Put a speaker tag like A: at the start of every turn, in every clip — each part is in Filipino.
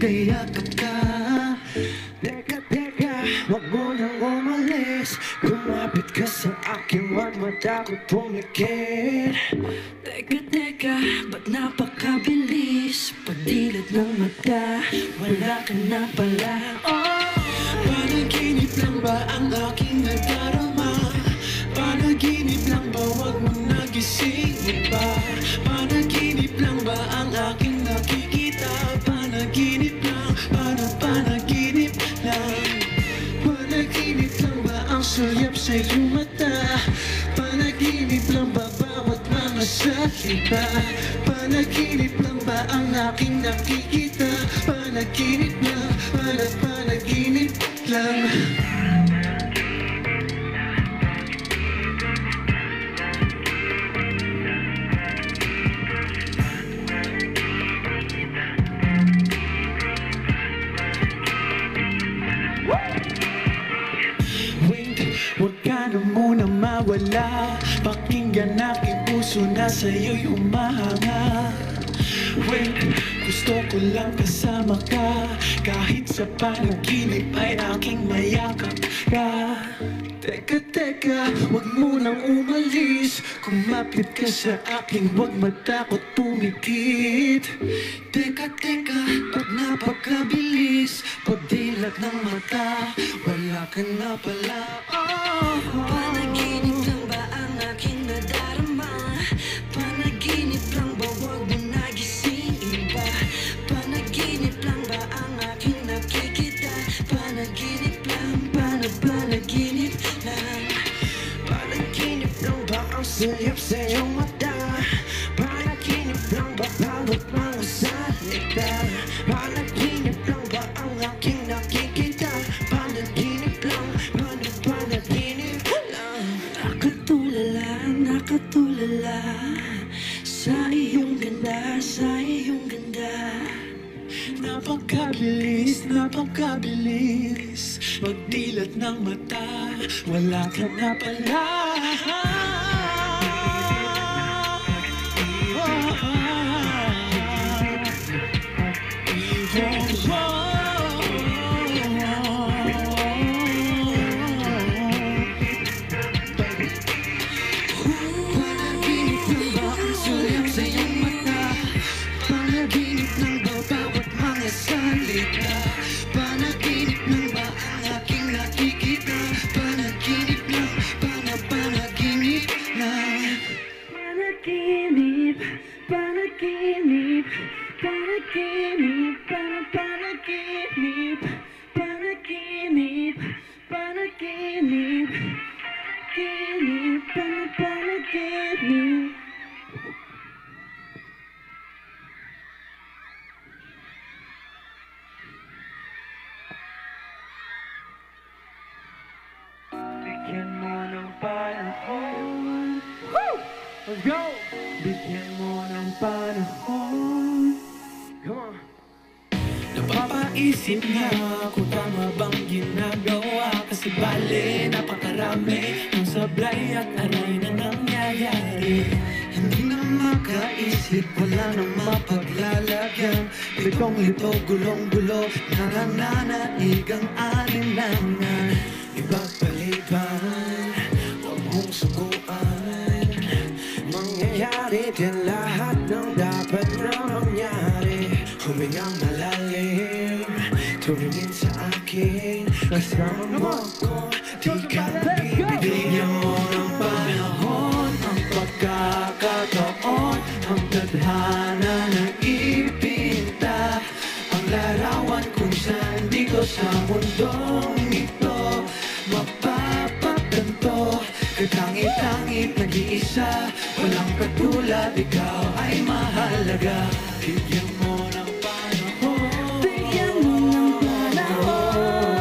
A: magkayakap ka. Teka, teka, wag mo nang umalis. Kumapit ka sa akin, wag matakot pumikit. Teka, teka, ba't napakabilis? Pagdilat ng mata, wala ka na pala. Panaginip lang ba ang aking nadarama? Panaginip lang ba, wag mo nagisingin ba? Panaginip lang ba ang aking nakikita? Panaginip lang, panaginip lang. Panaginip lang ba ang sulyap sa iyong mata? Panaginip lang ba bawat mga salita? Panaginip lang ba ang aking nakikita? Panaginip lang, panaginip lang. Huwag ka na muna mawala. Pakinggan aking puso na sa'yo'y humahanga. Wait, gusto ko lang kasama ka. Kahit sa panaginip ay aking mayakap ka. Teka, teka, huwag mo nang umalis. Kumapit ka sa akin, huwag matakot pumikit. Teka, teka, ba't napakabilis? Pagdilat ng mata, wala ka na pala.
B: Panaginip lang ba ang aking nadarama? Panaginip lang ba, wag mo nagisingin ba? Panaginip lang ba ang aking nakikita? Panaginip lang, panaginip lang.
A: Panaginip lang ba ang silip sa iyong mata? Panaginip lang ba bawat mga salita? Panaginip lang ba ang aking nakikita? Panaginip lang, panaginip lang.
B: Nakatulala, nakatulala sa iyong ganda, sa iyong ganda.
A: Napakabilis, napakabilis. Magdilat ng mata, wala ka na pala. Panaginip lang ba ang sulyap sa iyong mata? Panaginip lang ba bawat mga salita? Panaginip lang ba ang aking nakikita? Panaginip lang, panaginip lang.
B: Panaginip, panaginip, panaginip, panaginip, panaginip, panaginip, panaginip, panaginip.
A: Bigyan mo ng panahon. Let's go! Bigyan mo ng panahon. Come on. Napapaisip nga kung tama bang ginagawa. Kasi bale, napakarami ng sablay at aray na nangyayari. Hindi na makaisip, wala nang mapaglalagyan. Litong-lito, gulong-gulo, nananaig ang alinlangan. Ibagpaliban, huwag mong suguan. Mangyayari din lahat ng dapat na mangyari. Humingang malalim, tumingin sa akin. Kasama mo ako, di ka bibigyan mo ng panahon. Ang pagkakataon, ang tadhana ng ipinta. Ang larawan kung saan dito sa mundong ito mapapaganto. Katangit-tangit, nag-iisa, walang katulad, ikaw ay mahalaga. Bigyan mo ng panahon.
B: Bigyan mo ng panahon.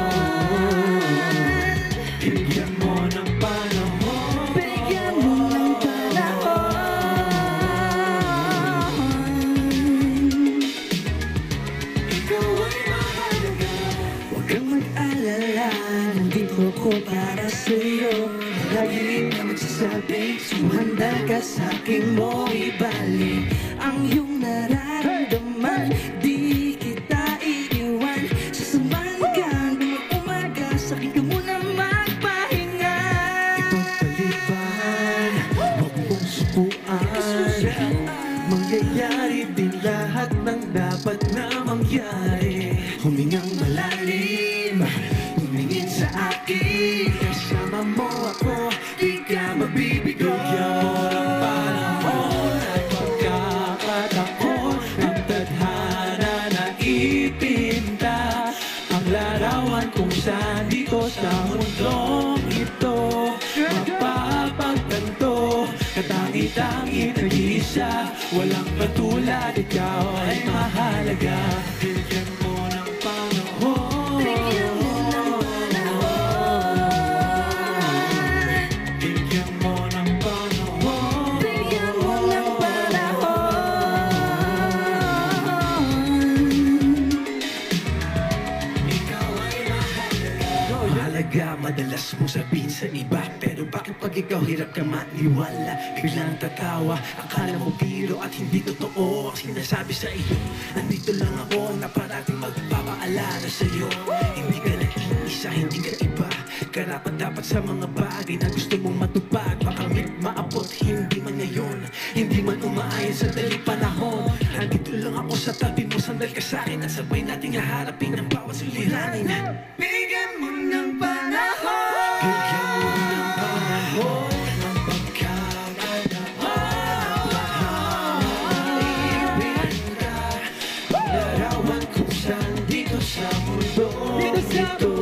A: Bigyan mo ng panahon.
B: Bigyan mo ng panahon.
A: Ikaw ay mahalaga.
B: Huwag kang mag-alala, nandito ko para sa'yo. Lagi na magsasabi, sumanda ka sa'king mo ibalik. Ang iyong nararamdaman, di kita iiwan.
A: dito sa mundong ito mapapagtanto. Katangi-tangi, nag-iisa, walang katulad, ikaw ay mahalaga. Bigyan mo ng panahon,
B: Bigyan mo ng panahon,
A: bigyan mo ng panahon,
B: bigyan mo ng panahon.
A: ikaw ay mahalaga. Mahalaga, madalas mong sabihin sa iba, pero bakit pag ikaw hirap ka maniwala? Biglang tatawa, akala mo biro at hindi totoo ang sinasabi sa iyo. Nandito lang ako na parating magpapaalala sa iyo. Hindi ka nag-iisa, hindi ka iba. Karapat dapat sa mga bagay na gusto mong matupad. Makamit, maabot, hindi man ngayon, hindi man umaayon sa daling panahon. Nandito lang ako sa tabi mo, sandal ka sa akin at sabay nating haharapin ang bawat suliranin. Bigyan mo ng panahon, bigyan mo ng panahon, ng pagkakataon. Ibigin ka, larawan kung saan dito sa mundo ito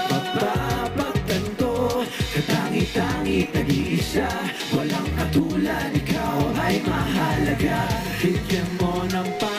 A: mapapagtanto. Katangi-tangi, nag-iisa, walang katulad, ikaw ay mahalaga. Bigyan mo ng panahon.